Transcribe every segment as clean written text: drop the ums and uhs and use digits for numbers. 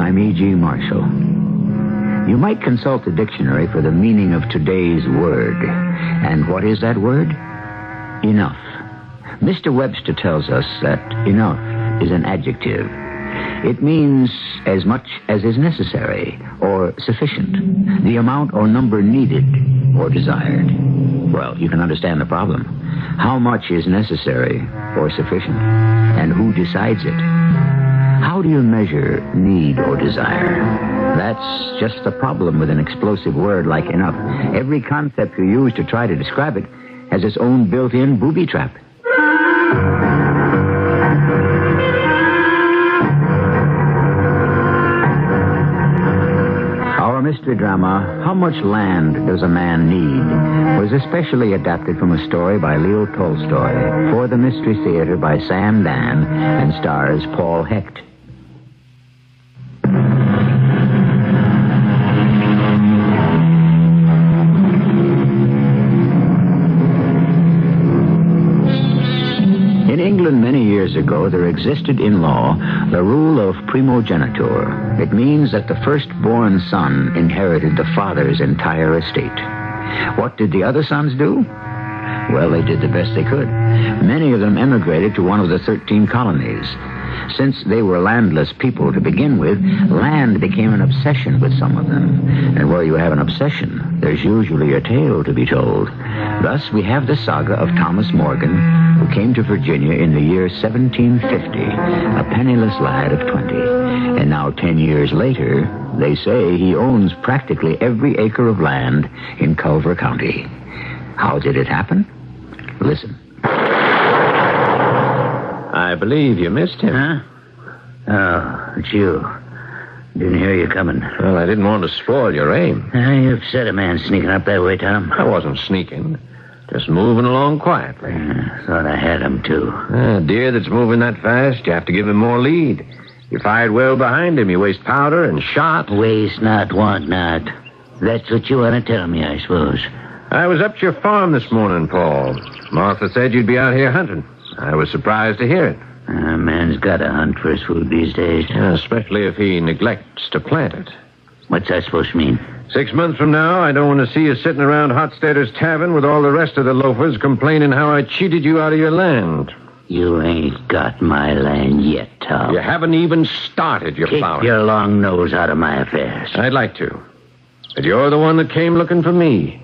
I'm E.G. Marshall. You might consult the dictionary for the meaning of today's word. And what is that word? Enough. Mr. Webster tells us that enough is an adjective. It means as much as is necessary or sufficient, the amount or number needed or desired. Well, you can understand the problem. How much is necessary or sufficient, and who decides it? How do you measure need or desire? That's just the problem with an explosive word like enough. Every concept you use to try to describe it has its own built-in booby trap. Our mystery drama, How Much Land Does a Man Need, was especially adapted from a story by Leo Tolstoy for the Mystery Theater by Sam Dan and stars Paul Hecht. In England many years ago, there existed in law the rule of primogeniture. It means that the firstborn son inherited the father's entire estate. What did the other sons do? Well, they did the best they could. Many of them emigrated to one of the 13 colonies. Since they were landless people to begin with, land became an obsession with some of them. And where you have an obsession, there's usually a tale to be told. Thus, we have the saga of Thomas Morgan, who came to Virginia in the year 1750, a penniless lad of 20. And now, 10 years later, they say he owns practically every acre of land in Culver County. How did it happen? Listen. I believe you missed him. Huh? Oh, it's you. Didn't hear you coming. Well, I didn't want to spoil your aim. You upset a man sneaking up that way, Tom. I wasn't sneaking. Just moving along quietly. Thought I had him, too. A deer that's moving that fast, you have to give him more lead. You fired well behind him. You waste powder and shot. Waste not, want not. That's what you want to tell me, I suppose. I was up to your farm this morning, Paul. Martha said you'd be out here hunting. I was surprised to hear it. A man's got to hunt for his food these days. Yeah, especially if he neglects to plant it. What's that supposed to mean? 6 months from now, I don't want to see you sitting around Hotstadter's Tavern with all the rest of the loafers complaining how I cheated you out of your land. You ain't got my land yet, Tom. You haven't even started your plowing. Keep your long nose out of my affairs. I'd like to. But you're the one that came looking for me.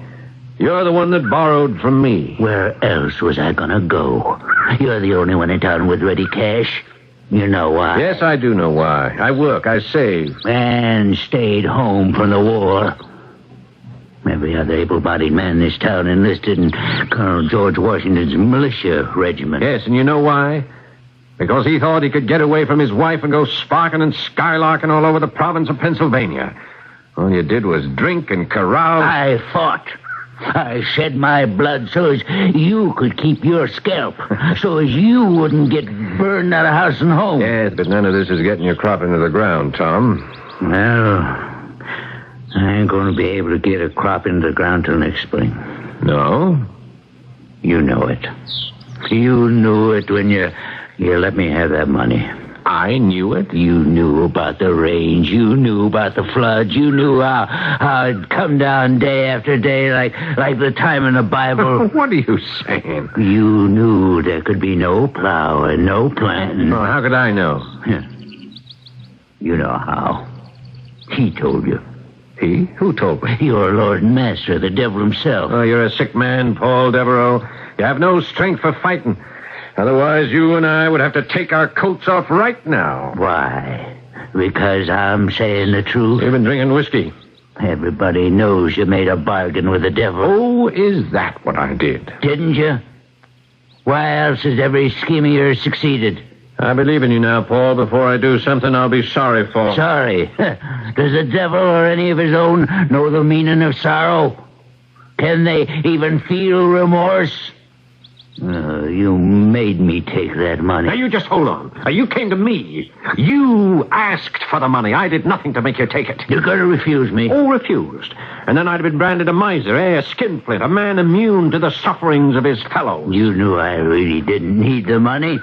You're the one that borrowed from me. Where else was I gonna go? You're the only one in town with ready cash. You know why? Yes, I do know why. I work, I save. And stayed home from the war. Every other able-bodied man in this town enlisted in Colonel George Washington's militia regiment. Yes, and you know why? Because he thought he could get away from his wife and go sparking and skylarking all over the province of Pennsylvania. All you did was drink and carouse. I fought. I shed my blood so as you could keep your scalp, so as you wouldn't get burned out of house and home. Yes, but none of this is getting your crop into the ground, Tom. Well, I ain't going to be able to get a crop into the ground till next spring. No? You know it. You knew it when you let me have that money. I knew it. You knew about the rains. You knew about the floods. You knew how it'd come down day after day like the time in the Bible. What are you saying? You knew there could be no plow and no planting. Oh, how could I know? You know how. He told you. He? Who told me? Your Lord and Master, the devil himself. Oh, you're a sick man, Paul Devereaux. You have no strength for fighting. Otherwise, you and I would have to take our coats off right now. Why? Because I'm saying the truth? You've been drinking whiskey. Everybody knows you made a bargain with the devil. Oh, is that what I did? Didn't you? Why else has every scheme of yours succeeded? I believe in you now, Paul. Before I do something I'll be sorry for. Sorry? Does the devil or any of his own know the meaning of sorrow? Can they even feel remorse? You made me take that money. Now, you just hold on. You came to me. You asked for the money. I did nothing to make you take it. You're going to refuse me? Oh, refused. And then I'd have been branded a miser, a skinflint, a man immune to the sufferings of his fellows. You knew I really didn't need the money.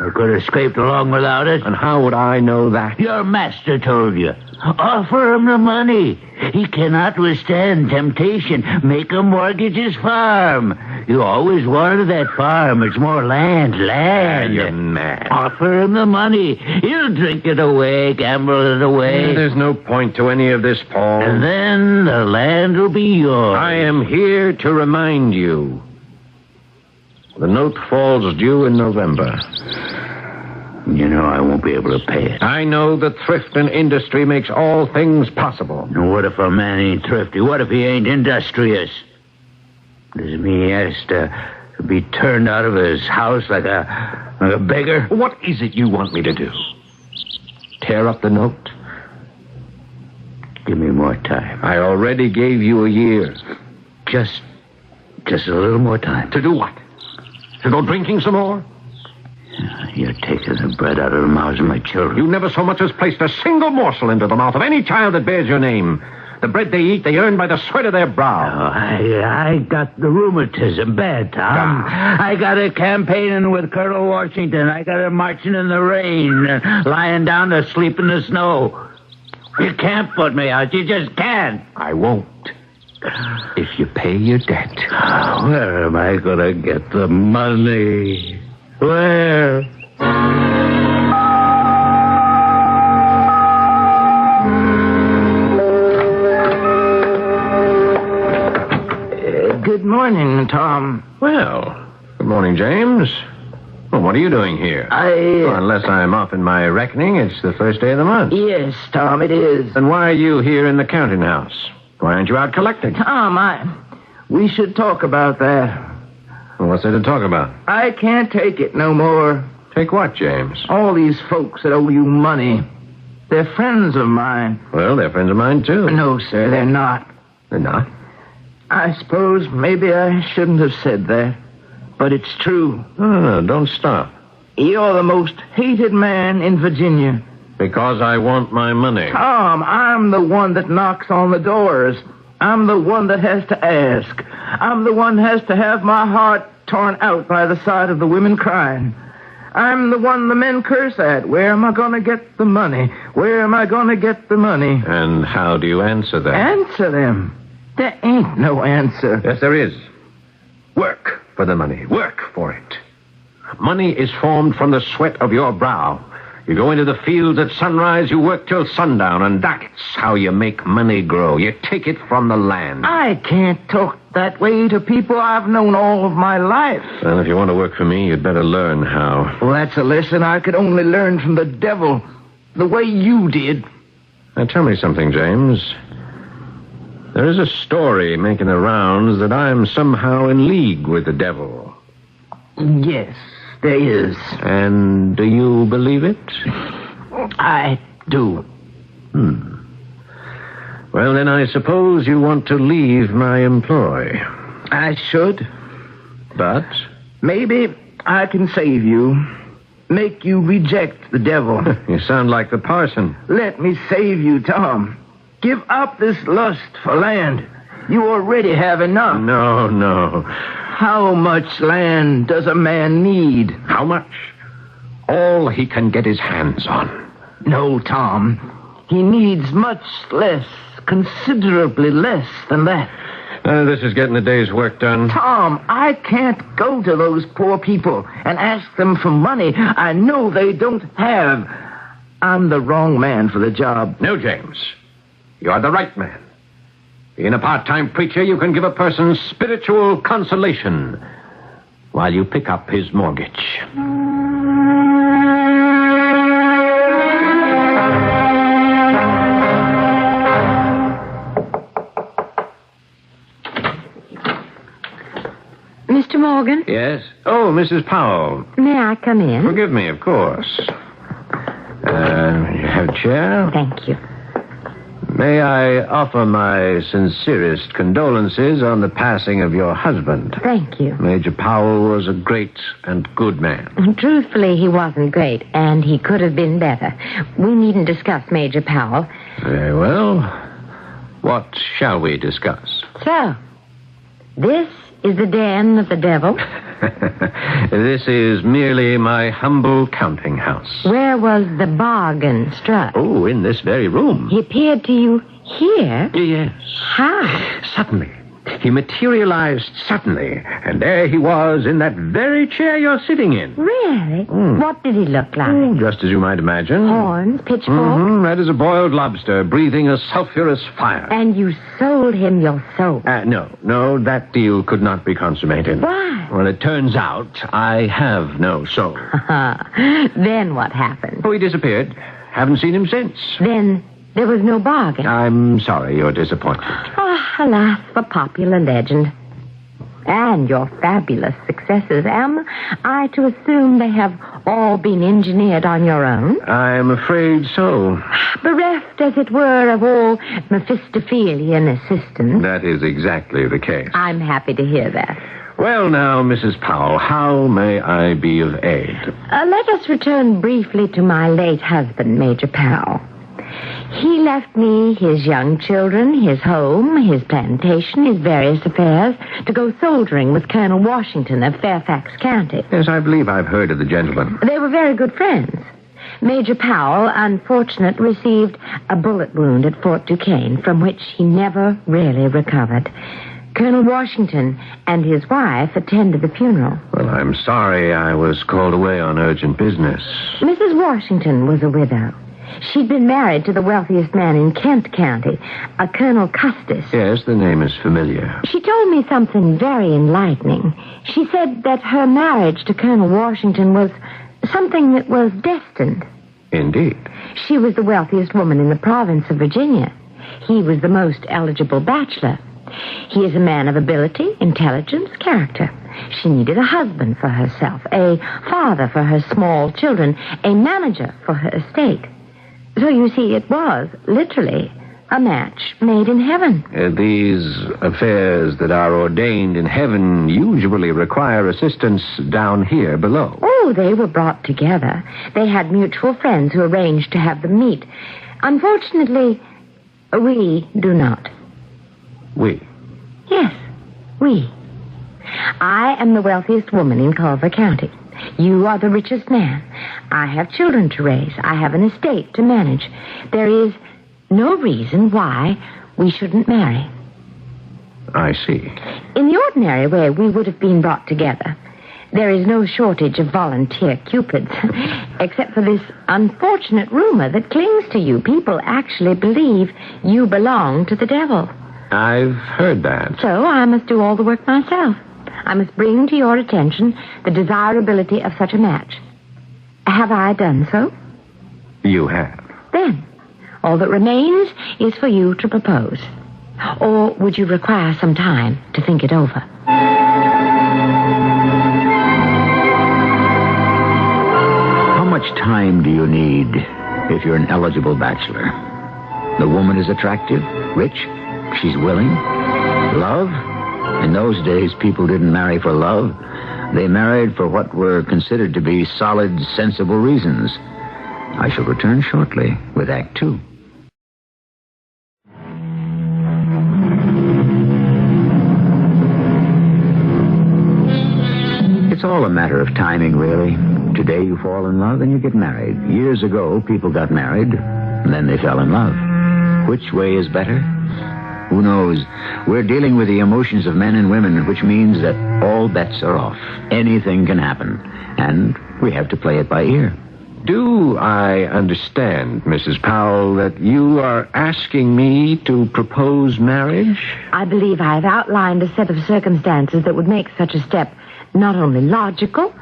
I could have scraped along without it. And how would I know that? Your master told you. Offer him the money. He cannot withstand temptation. Make him mortgage his farm. You always wanted that farm. It's more land. You're mad. Offer him the money. He'll drink it away, gamble it away. There's no point to any of this, Paul. And then the land will be yours. I am here to remind you. The note falls due in November. You know I won't be able to pay it. I know that thrift and industry makes all things possible. And what if a man ain't thrifty? What if he ain't industrious? Does it mean he has to be turned out of his house like a beggar? What is it you want me to do? Tear up the note? Give me more time. I already gave you a year. Just a little more time. To do what? To go drinking some more? You're taking the bread out of the mouths of my children. You never so much as placed a single morsel into the mouth of any child that bears your name. The bread they eat, they earn by the sweat of their brow. I got the rheumatism bad, Tom. I got it campaigning with Colonel Washington. I got it marching in the rain, lying down to sleep in the snow. You can't put me out. You just can't. I won't. If you pay your debt. Where am I going to get the money? Where? Good morning, Tom. Well, good morning, James. Well, what are you doing here? Well, unless I'm off in my reckoning, it's the first day of the month. Yes, Tom, it is. Then why are you here in the counting house? Why aren't you out collecting? Tom, we should talk about that. Well, what's there to talk about? I can't take it no more. Take what, James? All these folks that owe you money. They're friends of mine. Well, they're friends of mine, too. No, sir, they're not. They're not? I suppose maybe I shouldn't have said that, but it's true. No, don't stop. You're the most hated man in Virginia. Because I want my money. Tom, I'm the one that knocks on the doors. I'm the one that has to ask. I'm the one that has to have my heart torn out by the sight of the women crying. I'm the one the men curse at. Where am I going to get the money? Where am I going to get the money? And how do you answer that? Answer them. There ain't no answer. Yes, there is. Work for the money. Work for it. Money is formed from the sweat of your brow. You go into the fields at sunrise, you work till sundown, and that's how you make money grow. You take it from the land. I can't talk that way to people I've known all of my life. Well, if you want to work for me, you'd better learn how. Well, that's a lesson I could only learn from the devil, the way you did. Now, tell me something, James. There is a story making the rounds that I'm somehow in league with the devil. Yes, there is. And do you believe it? I do. Well, then I suppose you want to leave my employ. I should. But? Maybe I can save you. Make you reject the devil. You sound like the parson. Let me save you, Tom. Give up this lust for land. You already have enough. No. How much land does a man need? How much? All he can get his hands on. No, Tom. He needs much less, considerably less than that. This is getting the day's work done. Tom, I can't go to those poor people and ask them for money I know they don't have. I'm the wrong man for the job. No, James. You are the right man. Being a part-time preacher, you can give a person spiritual consolation while you pick up his mortgage. Mr. Morgan? Yes? Oh, Mrs. Powell. May I come in? Forgive me, of course. You have a chair? Thank you. May I offer my sincerest condolences on the passing of your husband. Thank you. Major Powell was a great and good man. Truthfully, he wasn't great, and he could have been better. We needn't discuss Major Powell. Very well. What shall we discuss? So, This is the den of the devil? This is merely my humble counting house. Where was the bargain struck? Oh, in this very room. He appeared to you here? Yes. How? Suddenly. He materialized suddenly, and there he was in that very chair you're sitting in. Really? What did he look like? Oh, just as you might imagine. Horns, pitchfork? Red as a boiled lobster, breathing a sulphurous fire. And you sold him your soul? No, that deal could not be consummated. Why? Well, it turns out I have no soul. Then what happened? Oh, he disappeared. Haven't seen him since. Then there was no bargain. I'm sorry you're disappointed. Alas, for popular legend. And your fabulous successes. Am I to assume they have all been engineered on your own? I'm afraid so. Bereft, as it were, of all Mephistophelian assistance. That is exactly the case. I'm happy to hear that. Well, now, Mrs. Powell, how may I be of aid? Let us return briefly to my late husband, Major Powell. He left me his young children, his home, his plantation, his various affairs, to go soldiering with Colonel Washington of Fairfax County. Yes, I believe I've heard of the gentleman. They were very good friends. Major Powell, unfortunately, received a bullet wound at Fort Duquesne, from which he never really recovered. Colonel Washington and his wife attended the funeral. Well, I'm sorry I was called away on urgent business. Mrs. Washington was a widow. She'd been married to the wealthiest man in Kent County, a Colonel Custis. Yes, the name is familiar. She told me something very enlightening. She said that her marriage to Colonel Washington was something that was destined. Indeed. She was the wealthiest woman in the province of Virginia. He was the most eligible bachelor. He is a man of ability, intelligence, character. She needed a husband for herself, a father for her small children, a manager for her estate. So you see, it was, literally, a match made in heaven. These affairs that are ordained in heaven usually require assistance down here below. Oh, they were brought together. They had mutual friends who arranged to have them meet. Unfortunately, we do not. We? Yes, we. I am the wealthiest woman in Culver County. You are the richest man. I have children to raise. I have an estate to manage. There is no reason why we shouldn't marry. I see. In the ordinary way, we would have been brought together. There is no shortage of volunteer cupids, except for this unfortunate rumor that clings to you. People actually believe you belong to the devil. I've heard that. So I must do all the work myself. I must bring to your attention the desirability of such a match. Have I done so? You have. Then, all that remains is for you to propose. Or would you require some time to think it over? How much time do you need if you're an eligible bachelor? The woman is attractive, rich, she's willing. Love? In those days, people didn't marry for love. They married for what were considered to be solid, sensible reasons. I shall return shortly with Act Two. It's all a matter of timing, really. Today you fall in love and you get married. Years ago, people got married, and then they fell in love. Which way is better? Who knows? We're dealing with the emotions of men and women, which means that all bets are off. Anything can happen, and we have to play it by ear. Do I understand, Mrs. Powell, that you are asking me to propose marriage? I believe I have outlined a set of circumstances that would make such a step not only logical,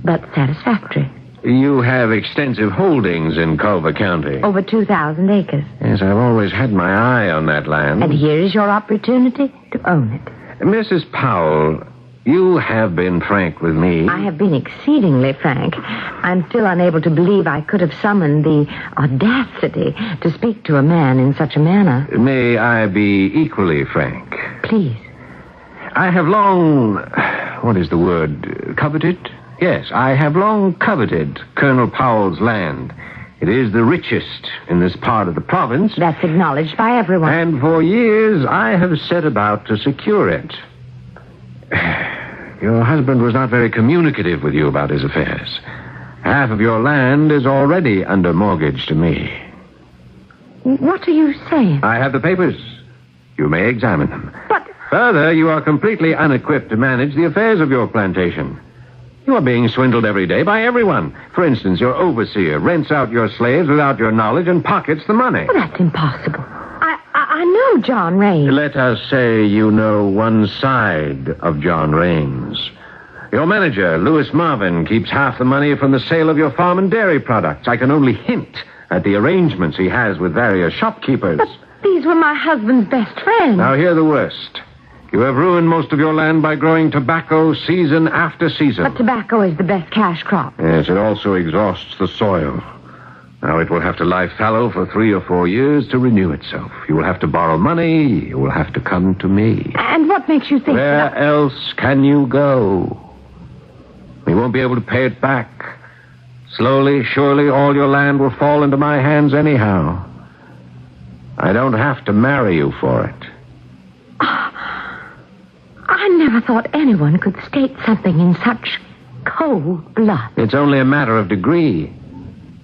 but satisfactory. You have extensive holdings in Culver County. Over 2,000 acres. Yes, I've always had my eye on that land. And here is your opportunity to own it. Mrs. Powell, you have been frank with me. I have been exceedingly frank. I'm still unable to believe I could have summoned the audacity to speak to a man in such a manner. May I be equally frank? Please. I have long... what is the word? Coveted? Yes, I have long coveted Colonel Powell's land. It is the richest in this part of the province. That's acknowledged by everyone. And for years I have set about to secure it. Your husband was not very communicative with you about his affairs. Half of your land is already under mortgage to me. What are you saying? I have the papers. You may examine them. But Further, you are completely unequipped to manage the affairs of your plantation. You are being swindled every day by everyone. For instance, your overseer rents out your slaves without your knowledge and pockets the money. well, that's impossible. I know John Raines. Let us say you know one side of John Raines. Your manager, Louis Marvin, keeps half the money from the sale of your farm and dairy products. I can only hint at the arrangements he has with various shopkeepers. But these were my husband's best friends. Now hear the worst. You have ruined most of your land by growing tobacco season after season. But tobacco is the best cash crop. Yes, it also exhausts the soil. Now it will have to lie fallow for 3 or 4 years to renew itself. You will have to borrow money. You will have to come to me. And what makes you think Where that else can you go? You won't be able to pay it back. Slowly, surely, all your land will fall into my hands anyhow. I don't have to marry you for it. I never thought anyone could state something in such cold blood. It's only a matter of degree.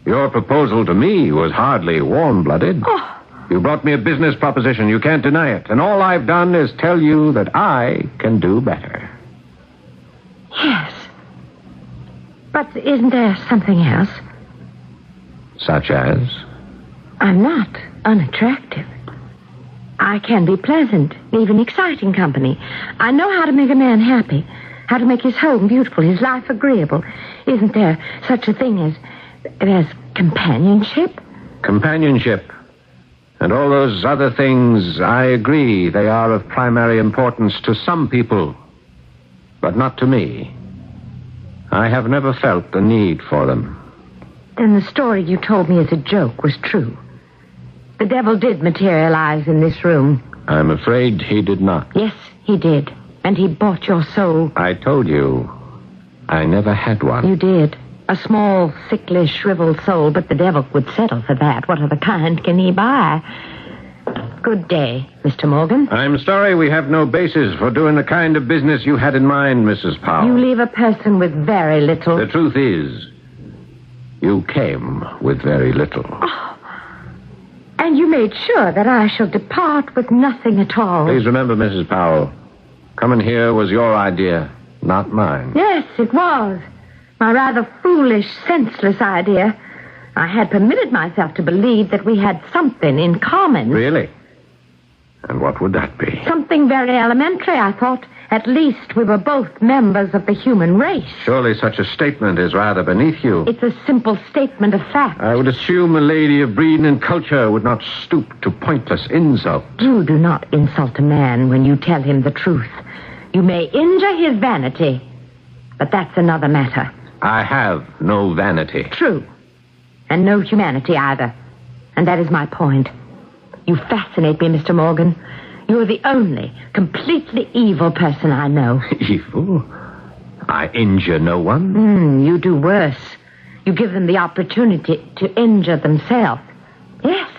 Your proposal to me was hardly warm-blooded. Oh. You brought me a business proposition. You can't deny it. And all I've done is tell you that I can do better. Yes. But isn't there something else? Such as? I'm not unattractive. I can be pleasant, even exciting company. I know how to make a man happy, how to make his home beautiful, his life agreeable. Isn't there such a thing as companionship? Companionship. And all those other things, I agree, they are of primary importance to some people, but not to me. I have never felt the need for them. Then the story you told me as a joke was true. The devil did materialize in this room. I'm afraid he did not. Yes, he did. And he bought your soul. I told you, I never had one. You did. A small, sickly, shriveled soul, but the devil would settle for that. What other kind can he buy? Good day, Mr. Morgan. I'm sorry we have no basis for doing the kind of business you had in mind, Mrs. Powell. You leave a person with very little. The truth is, you came with very little. And you made sure that I shall depart with nothing at all. Please remember, Mrs. Powell, coming here was your idea, not mine. Yes, it was. My rather foolish, senseless idea. I had permitted myself to believe that we had something in common. Really? And what would that be? Something very elementary, I thought. At least we were both members of the human race. Surely such a statement is rather beneath you. It's a simple statement of fact. I would assume a lady of breeding and culture would not stoop to pointless insult. You do not insult a man when you tell him the truth. You may injure his vanity, but that's another matter. I have no vanity. True. And no humanity either. And that is my point. You fascinate me, Mr. Morgan. You're the only completely evil person I know. Evil? I injure no one? You do worse. You give them the opportunity to injure themselves. Yes.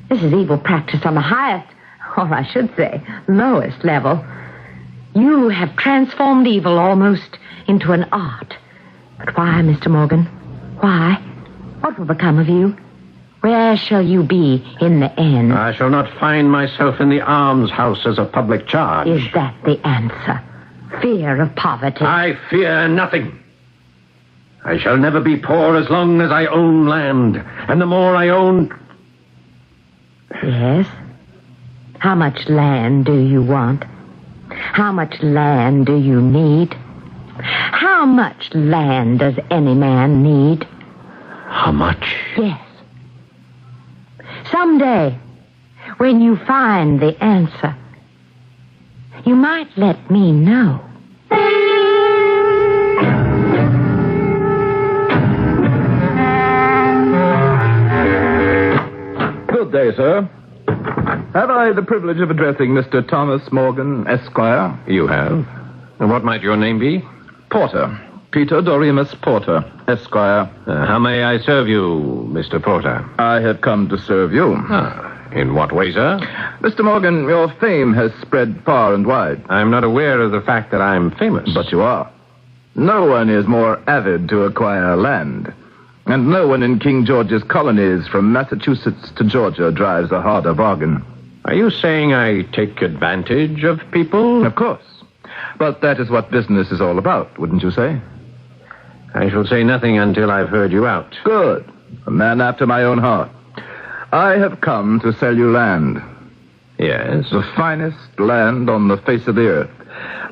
This is evil practice on the highest, or I should say, lowest level. You have transformed evil almost into an art. But why, Mr. Morgan? Why? What will become of you? Where shall you be in the end? I shall not find myself in the almshouse as a public charge. Is that the answer? Fear of poverty? I fear nothing. I shall never be poor as long as I own land. And the more I own... Yes? How much land do you want? How much land do you need? How much land does any man need? How much? Yes. Someday, when you find the answer, you might let me know. Good day, sir. Have I the privilege of addressing Mr. Thomas Morgan, Esquire? You have. And what might your name be? Porter. Peter Doremus Porter, Esquire. How may I serve you, Mr. Porter? I have come to serve you. In what way, sir? Mr. Morgan, your fame has spread far and wide. I'm not aware of the fact that I'm famous. But you are. No one is more avid to acquire land. And no one in King George's colonies from Massachusetts to Georgia drives a harder bargain. Are you saying I take advantage of people? Of course. But that is what business is all about, wouldn't you say? I shall say nothing until I've heard you out. Good. A man after my own heart. I have come to sell you land. Yes? The finest land on the face of the earth.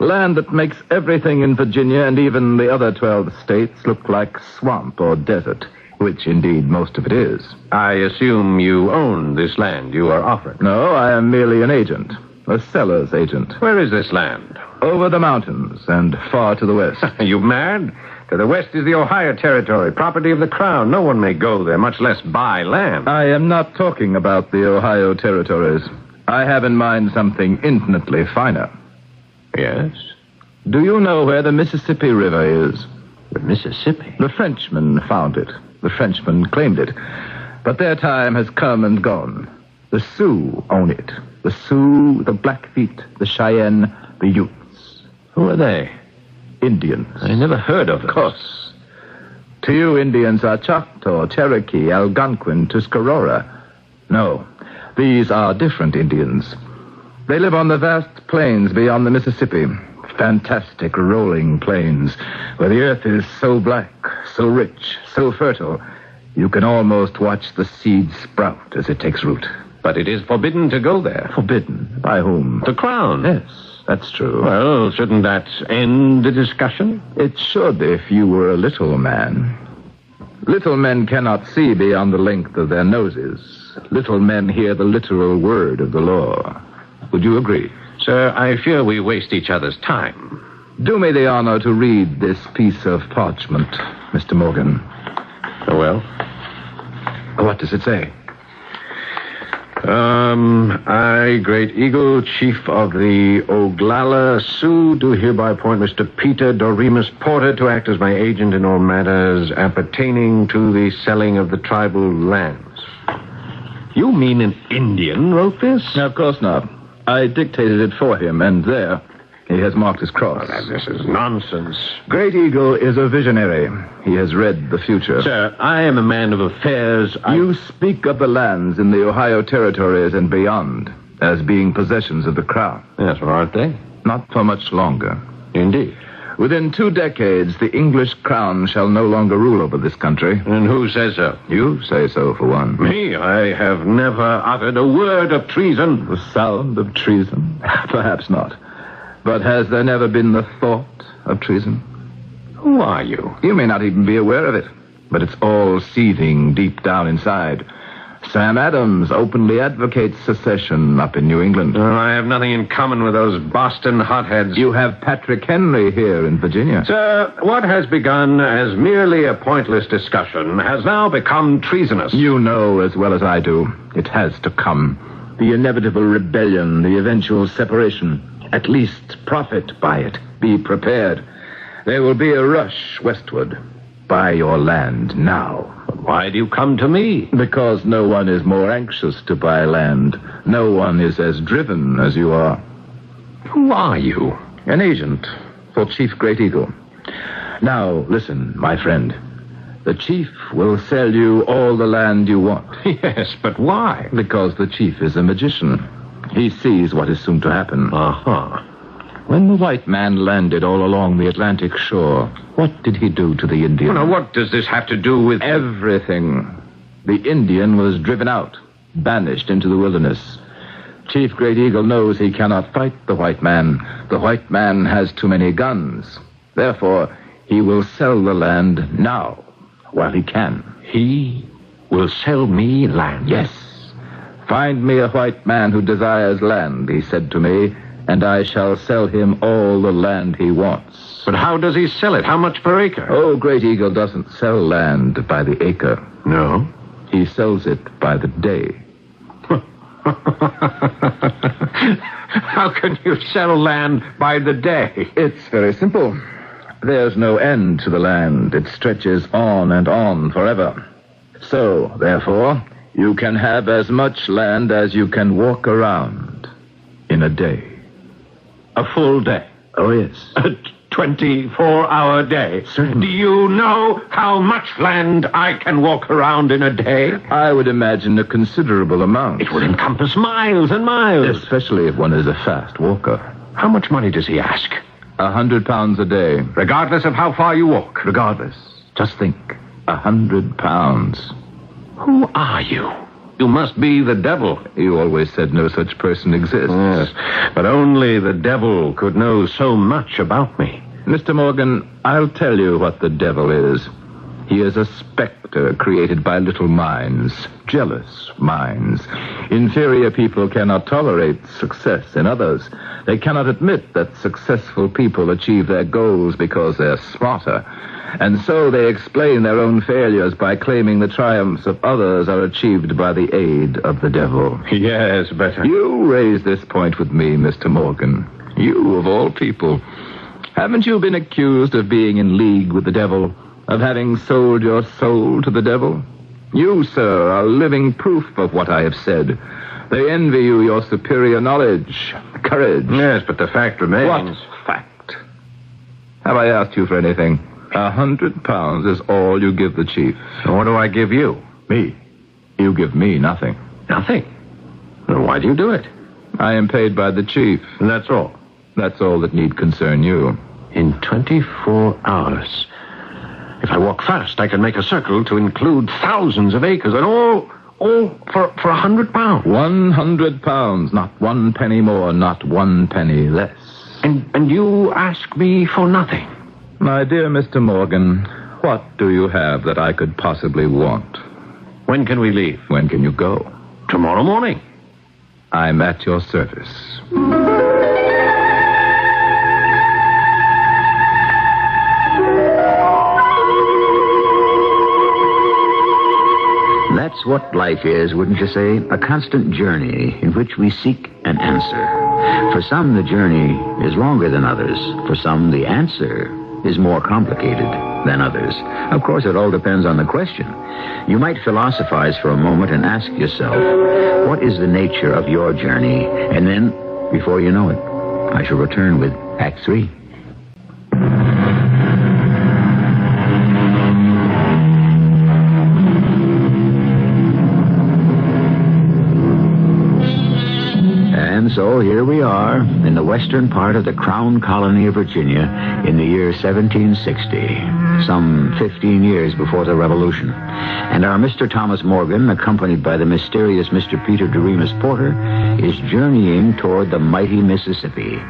Land that makes everything in Virginia and even the other 12 states look like swamp or desert, which indeed most of it is. I assume you own this land you are offering. No, I am merely an agent. A seller's agent. Where is this land? Over the mountains and far to the west. Are you mad? To the west is the Ohio Territory, property of the Crown. No one may go there, much less buy land. I am not talking about the Ohio territories. I have in mind something infinitely finer. Yes? Do you know where the Mississippi River is? The Mississippi? The Frenchmen found it. The Frenchmen claimed it. But their time has come and gone. The Sioux own it. The Sioux, the Blackfeet, the Cheyenne, the Utes. Who are they? Indians. I never heard of them. Of course. To you, Indians are Choctaw, Cherokee, Algonquin, Tuscarora. No, these are different Indians. They live on the vast plains beyond the Mississippi. Fantastic rolling plains, where the earth is so black, so rich, so fertile, you can almost watch the seed sprout as it takes root. But it is forbidden to go there. Forbidden? By whom? The Crown. Yes, that's true. Well, shouldn't that end the discussion? It should if you were a little man. Little men cannot see beyond the length of their noses. Little men hear the literal word of the law. Would you agree? Sir, I fear we waste each other's time. Do me the honor to read this piece of parchment, Mr. Morgan. Oh, well? What does it say? I, Great Eagle, chief of the Oglala Sioux, do hereby appoint Mr. Peter Doremus Porter to act as my agent in all matters appertaining to the selling of the tribal lands. You mean an Indian wrote this? No, of course not. I dictated it for him, and there, he has marked his cross. This is nonsense. Great Eagle is a visionary. He has read the future. Sir, I am a man of affairs. You speak of the lands in the Ohio territories and beyond as being possessions of the Crown. Yes, well, aren't they? Not for much longer. Indeed. Within 2 decades, the English Crown shall no longer rule over this country. And who says so? You say so, for one. Me? I have never uttered a word of treason. The sound of treason? Perhaps not. But has there never been the thought of treason? Who are you? You may not even be aware of it, but it's all seething deep down inside. Sam Adams openly advocates secession up in New England. I have nothing in common with those Boston hotheads. You have Patrick Henry here in Virginia. Sir, what has begun as merely a pointless discussion has now become treasonous. You know as well as I do. It has to come. The inevitable rebellion, the eventual separation. At least profit by it. Be prepared. There will be a rush westward. Buy your land now. Why do you come to me? Because no one is more anxious to buy land. No one is as driven as you are. Who are you? An agent for Chief Great Eagle. Now, listen, my friend. The chief will sell you all the land you want. Yes, but why? Because the chief is a magician. He sees what is soon to happen. Uh-huh. When the white man landed all along the Atlantic shore, what did he do to the Indian? Well, now, what does this have to do with... Everything. The Indian was driven out, banished into the wilderness. Chief Great Eagle knows he cannot fight the white man. The white man has too many guns. Therefore, he will sell the land now, while he can. He will sell me land? Yes. Find me a white man who desires land, he said to me, and I shall sell him all the land he wants. But how does he sell it? How much per acre? Oh, Great Eagle doesn't sell land by the acre. No? He sells it by the day. How can you sell land by the day? It's very simple. There's no end to the land. It stretches on and on forever. So, therefore, You can have as much land as you can walk around in a day. A full day. Oh, yes. A 24-hour day. Certainly. Do you know how much land I can walk around in a day? I would imagine a considerable amount. It would encompass miles and miles. Especially if one is a fast walker. How much money does he ask? 100 pounds a day. Regardless of how far you walk. Regardless. Just think. 100 pounds. Who are you? You must be the devil. You always said no such person exists. Yes, but only the devil could know so much about me. Mr. Morgan, I'll tell you what the devil is. He is a specter created by little minds, jealous minds. Inferior people cannot tolerate success in others. They cannot admit that successful people achieve their goals because they're smarter. And so they explain their own failures by claiming the triumphs of others are achieved by the aid of the devil. Yes, better. You raised this point with me, Mr. Morgan. You, of all people. Haven't you been accused of being in league with the devil? Of having sold your soul to the devil? You, sir, are living proof of what I have said. They envy you your superior knowledge, courage. Yes, but the fact remains. What fact? Have I asked you for anything? 100 pounds is all you give the chief. So what do I give you? Me? You give me nothing. Nothing. Then why do you do it? I am paid by the chief. And that's all. That's all that need concern you. In 24 hours. If I walk fast, I can make a circle to include thousands of acres, and all for 100 pounds. 100 pounds, not 1 penny more, not 1 penny less. And you ask me for nothing. My dear Mr. Morgan, what do you have that I could possibly want? When can we leave? When can you go? Tomorrow morning. I'm at your service. That's what life is, wouldn't you say? A constant journey in which we seek an answer. For some, the journey is longer than others. For some, the answer is more complicated than others. Of course, it all depends on the question. You might philosophize for a moment and ask yourself, what is the nature of your journey? And then, before you know it, I shall return with Act 3. And so here we are in the western part of the Crown Colony of Virginia in the year 1760, some 15 years before the Revolution. And our Mr. Thomas Morgan, accompanied by the mysterious Mr. Peter Doremus Porter, is journeying toward the mighty Mississippi.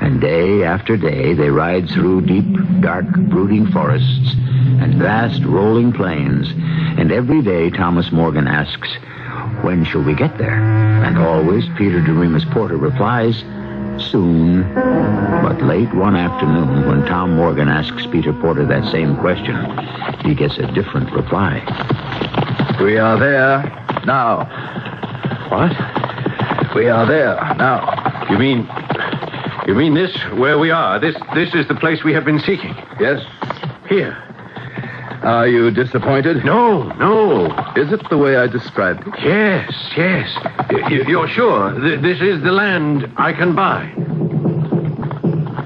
And day after day they ride through deep, dark, brooding forests and vast rolling plains. And every day Thomas Morgan asks, when shall we get there? And always Peter Doremus Porter replies, soon. But late one afternoon, when Tom Morgan asks Peter Porter that same question, he gets a different reply. We are there now. What? We are there now. You mean this, where we are? This is the place we have been seeking? Yes. Here. Are you disappointed? No. Is it the way I described it? Yes. You're sure this is the land I can buy?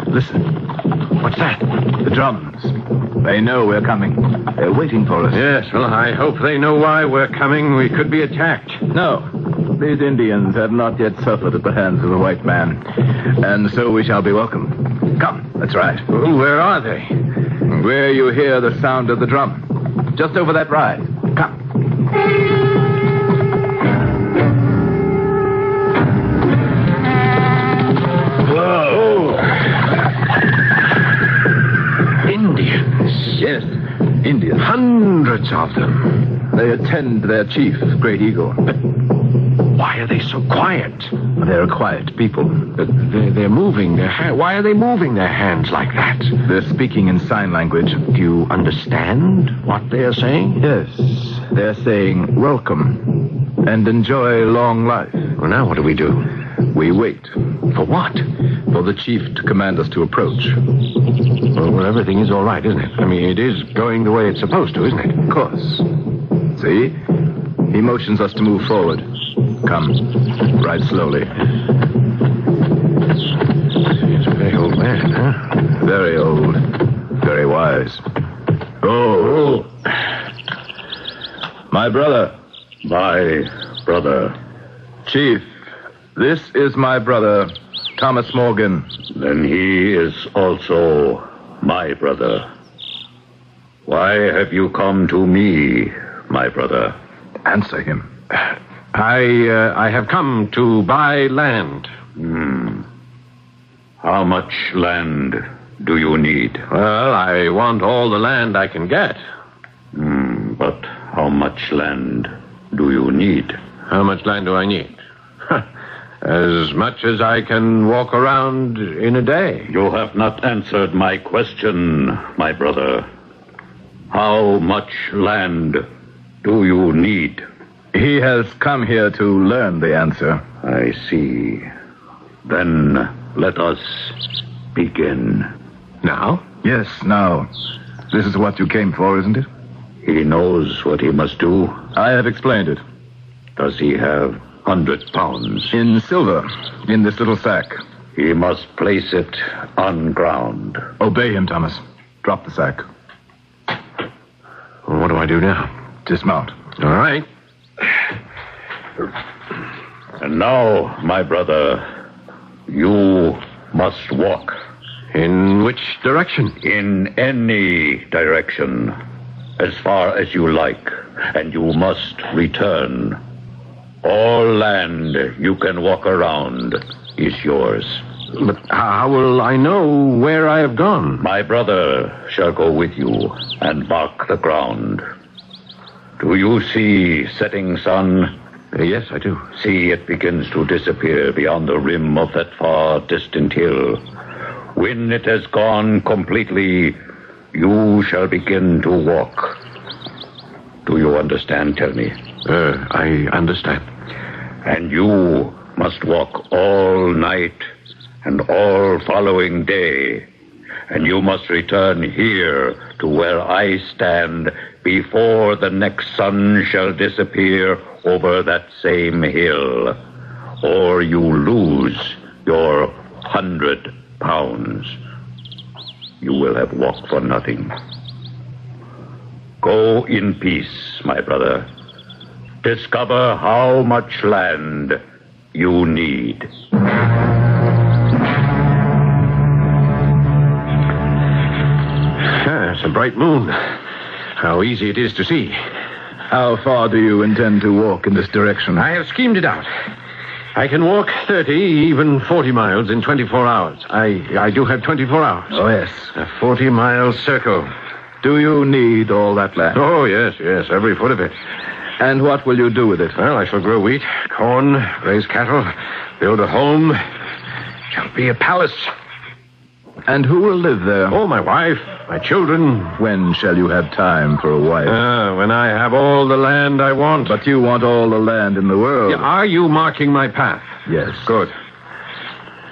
Listen. What's that? The drums. They know we're coming. They're waiting for us. Yes, well, I hope they know why we're coming. We could be attacked. No. These Indians have not yet suffered at the hands of the white man. And so we shall be welcome. Come, let's ride. Well, where are they? Where you hear the sound of the drum. Just over that ride. Come. Whoa. Indians. Yes, Indians. Hundreds of them. They attend their chief, Great Eagle. Why are they so quiet? They're a quiet people. They're moving their hands. Why are they moving their hands like that? They're speaking in sign language. Do you understand what they're saying? Yes, they're saying welcome and enjoy long life. Well, now what do? We wait. For what? For the chief to command us to approach. Well, everything is all right, isn't it? I mean, it is going the way it's supposed to, isn't it? Of course. See? He motions us to move forward. Come, ride slowly. He's a very old man, huh? Very old, very wise. Oh. My brother. My brother. Chief, this is my brother, Thomas Morgan. Then he is also my brother. Why have you come to me, my brother? Answer him. I have come to buy land. How much land do you need? Well, I want all the land I can get. But how much land do you need? How much land do I need? As much as I can walk around in a day. You have not answered my question, my brother. How much land do you need? He has come here to learn the answer. I see. Then let us begin. Now? Yes, now. This is what you came for, isn't it? He knows what he must do. I have explained it. Does he have 100 pounds? In silver, in this little sack. He must place it on ground. Obey him, Thomas. Drop the sack. Well, what do I do now? Dismount. All right. And now, my brother, you must walk. In which direction? In any direction, as far as you like, and you must return. All land you can walk around is yours. But how will I know where I have gone? My brother shall go with you and mark the ground. Do you see setting sun? Yes, I do. See, it begins to disappear beyond the rim of that far distant hill. When it has gone completely, you shall begin to walk. Do you understand? Tell me. I understand. And you must walk all night and all following day. And you must return here to where I stand before the next sun shall disappear over that same hill. Or you lose your 100 pounds. You will have walked for nothing. Go in peace, my brother. Discover how much land you need. It's a bright moon. How easy it is to see. How far do you intend to walk in this direction? I have schemed it out. I can walk 30, even 40 miles in 24 hours. I do have 24 hours. Oh, yes. A 40-mile circle. Do you need all that land? Oh, yes, every foot of it. And what will you do with it? Well, I shall grow wheat, corn, raise cattle, build a home. It shall be a palace. And who will live there? Oh, my wife, my children. When shall you have time for a wife? When I have all the land I want. But you want all the land in the world. Yeah, are you marking my path? Yes. Good.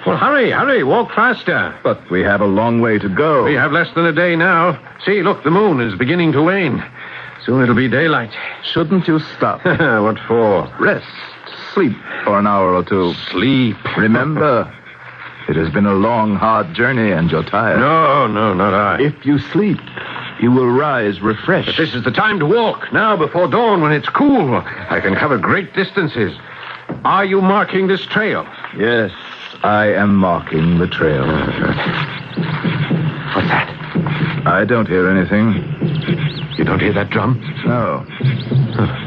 Well, hurry, walk faster. But we have a long way to go. We have less than a day now. See, look, the moon is beginning to wane. Soon it'll be daylight. Shouldn't you stop? What for? Rest. Sleep for an hour or two. Sleep. Remember, it has been a long, hard journey and you're tired. No, not I. If you sleep, you will rise refreshed. But this is the time to walk. Now, before dawn, when it's cool. I can cover great distances. Are you marking this trail? Yes, I am marking the trail. What's that? I don't hear anything. You don't hear that drum? No.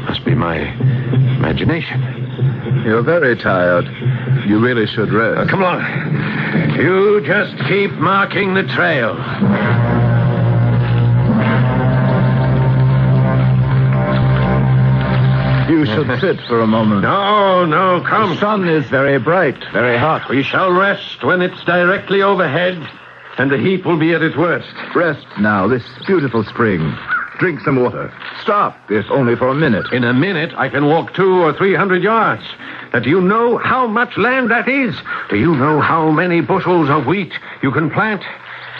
Must be my imagination. You're very tired. You really should rest. Come along. You just keep marking the trail. You should sit for a moment. No, come. The sun is very bright, very hot. We shall rest when it's directly overhead, and the heat will be at its worst. Rest now, this beautiful spring. Drink some water. Stop, if only for a minute. In a minute, I can walk 200 or 300 yards. Now, do you know how much land that is? Do you know how many bushels of wheat you can plant?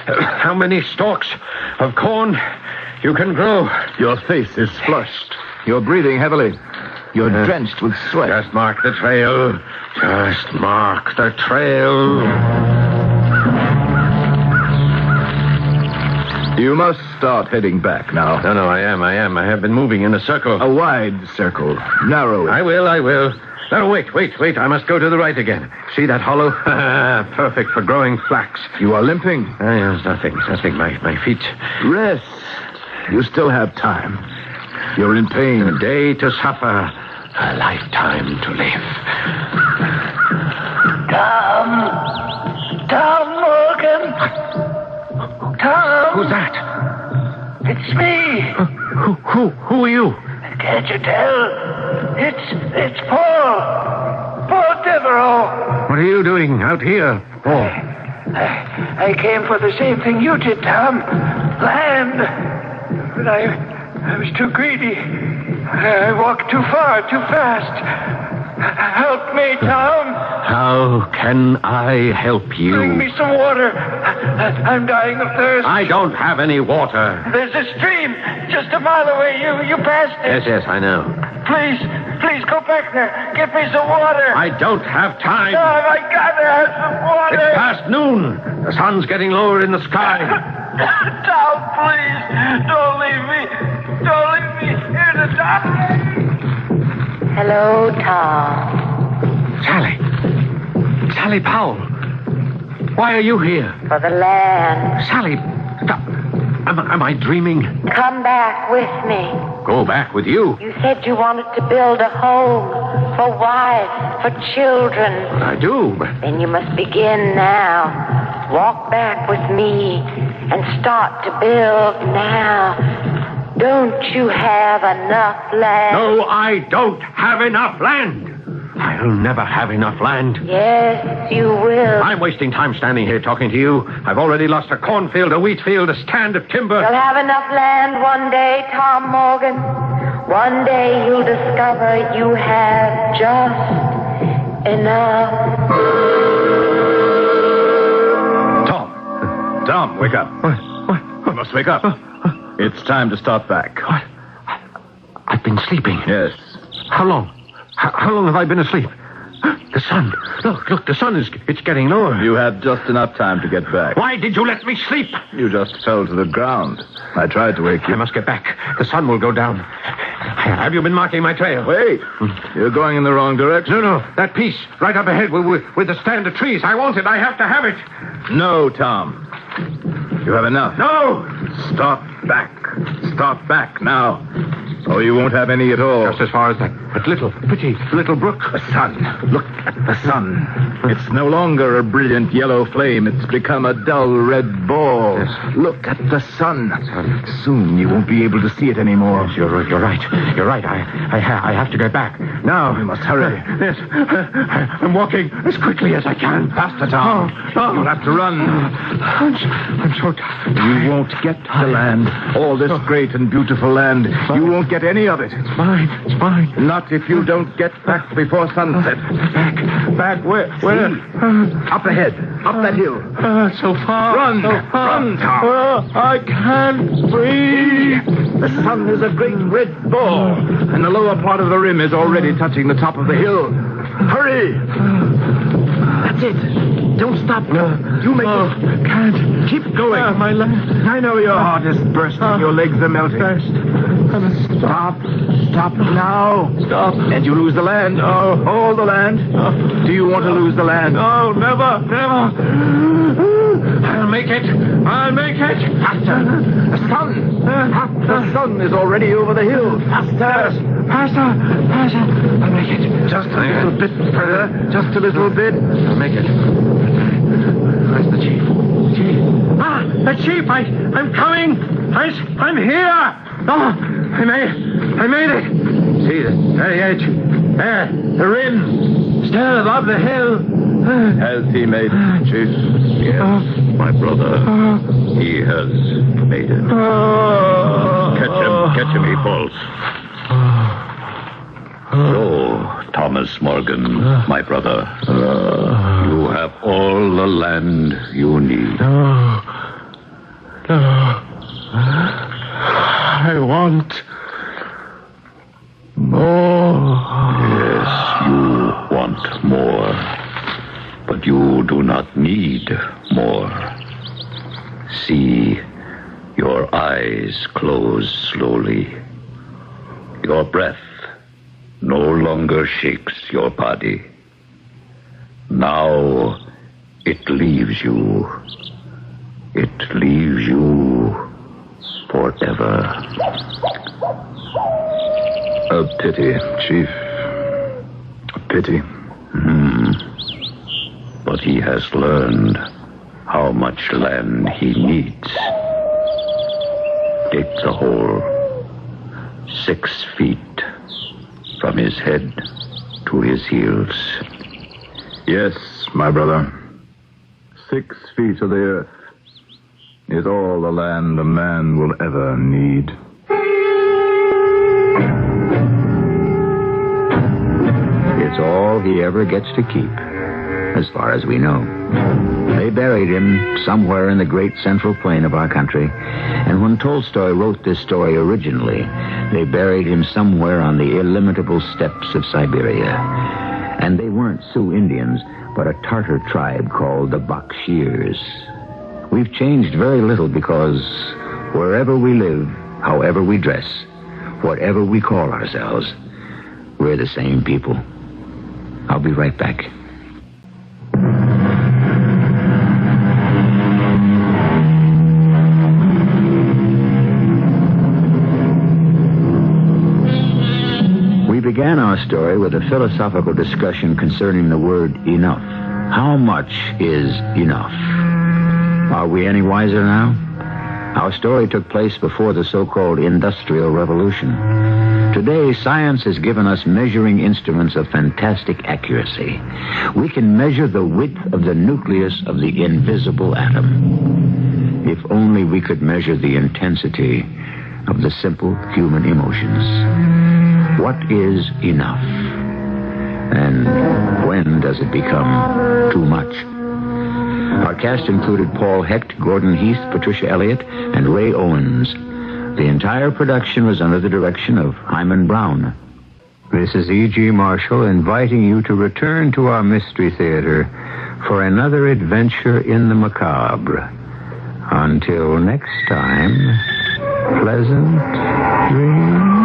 How many stalks of corn you can grow? Your face is flushed. You're breathing heavily. You're drenched with sweat. Just mark the trail. Just mark the trail. You must start heading back now. No, I am. I have been moving in a circle. A wide circle. Narrow it. I will. No, wait. I must go to the right again. See that hollow? Perfect for growing flax. You are limping. It's nothing. My feet. Rest. You still have time. You're in pain. A day to suffer, a lifetime to live. Tom Morgan. Tom. Who's that? It's me. Who are you? Can't you tell? It's Paul Devereaux. What are you doing out here, Paul? I came for the same thing you did, Tom. Land. But I was too greedy. I walked too far, too fast. Help me, Tom. How can I help you? Bring me some water. I'm dying of thirst. I don't have any water. There's a stream just a mile away. You passed it. Yes, I know. Please go back there. Get me some water. I don't have time. Tom, I gotta have some water. It's past noon. The sun's getting lower in the sky. Tom, please. Don't leave me. Don't leave me here to die. Hello, Tom. Sally Powell. Why are you here? For the land. Sally, am I dreaming? Come back with me. Go back with you. You said you wanted to build a home for wives, for children. I do, but Then you must begin now. Walk back with me and start to build now. Don't you have enough land? no, I don't have enough land. I'll never have enough land. Yes, you will. I'm wasting time standing here talking to you. I've already lost a cornfield, a wheat field, a stand of timber. You'll have enough land one day, Tom Morgan. One day you'll discover you have just enough. Tom, wake up. What? You must wake up. It's time to start back. What? I've been sleeping. Yes. How long? How long have I been asleep? The sun. Look, the sun it's getting lower. You had just enough time to get back. Why did you let me sleep? You just fell to the ground. I tried to wake you. I must get back. The sun will go down. Have you been marking my trail? Wait. You're going in the wrong direction. No. That piece right up ahead with the stand of trees. I want it. I have to have it. No, Tom. You have enough. No! Start back. Start back now. Or you won't have any at all. Just as far as that pretty little brook. The sun. Look at the sun. It's no longer a brilliant yellow flame. It's become a dull red ball. Yes. Look at the sun. Soon you won't be able to see it anymore. Yes, you're right. You're right. I have to get back. Now. We must hurry. Yes. I'm walking as quickly as I can. Faster, Tom. Oh. You'll have to run. I'm so tired. You won't get the land. All this great and beautiful land. You won't get any of it. It's mine. Not if you don't get back before sunset. Back where? Up ahead. Up that hill. So far. Run. Run, Tom. I can't breathe. The sun is a great red ball, and the lower part of the rim is already touching the top of the hill. Hurry! That's it. Don't stop. You make it. Can't. Keep going. My leg. I know your heart is bursting. Your legs are melting. Stop. Stop now. Stop. And you lose the land. No. All the land. Do you want to lose the land? No, never. I'll make it. Faster. The sun. The sun is already over the hill. Faster. I'll make it. Just a little bit further. Just a little bit. I'll make it. Where's the chief? The chief! I'm coming! I'm here! Oh, I made it! See, the very edge. There, the rim. Still above the hill. Has he made it, Chief? Yes, my brother. He has made it. Catch him, he falls. Oh, Thomas Morgan, my brother. You have all the land you need. No. I want more. do not need more. See, your eyes close slowly. Your breath no longer shakes your body. Now it leaves you. It leaves you forever. A pity, Chief. A pity. But he has learned how much land he needs. Dig the hole 6 feet from his head to his heels. Yes, my brother. 6 feet of the earth is all the land a man will ever need. It's all he ever gets to keep, as far as we know. They buried him somewhere in the great central plain of our country, and when Tolstoy wrote this story originally, they buried him somewhere on the illimitable steppes of Siberia. And they weren't Sioux Indians, but a Tartar tribe called the Bakshirs. We've changed very little because wherever we live, however we dress, whatever we call ourselves, we're the same people. I'll be right back. We began our story with a philosophical discussion concerning the word enough. How much is enough? Are we any wiser now? Our story took place before the so-called Industrial Revolution. Today, science has given us measuring instruments of fantastic accuracy. We can measure the width of the nucleus of the invisible atom. If only we could measure the intensity of the simple human emotions. What is enough? And when does it become too much? Our cast included Paul Hecht, Gordon Heath, Patricia Elliott, and Ray Owens. The entire production was under the direction of Hyman Brown. This is E.G. Marshall inviting you to return to our Mystery Theater for another adventure in the macabre. Until next time, pleasant dreams.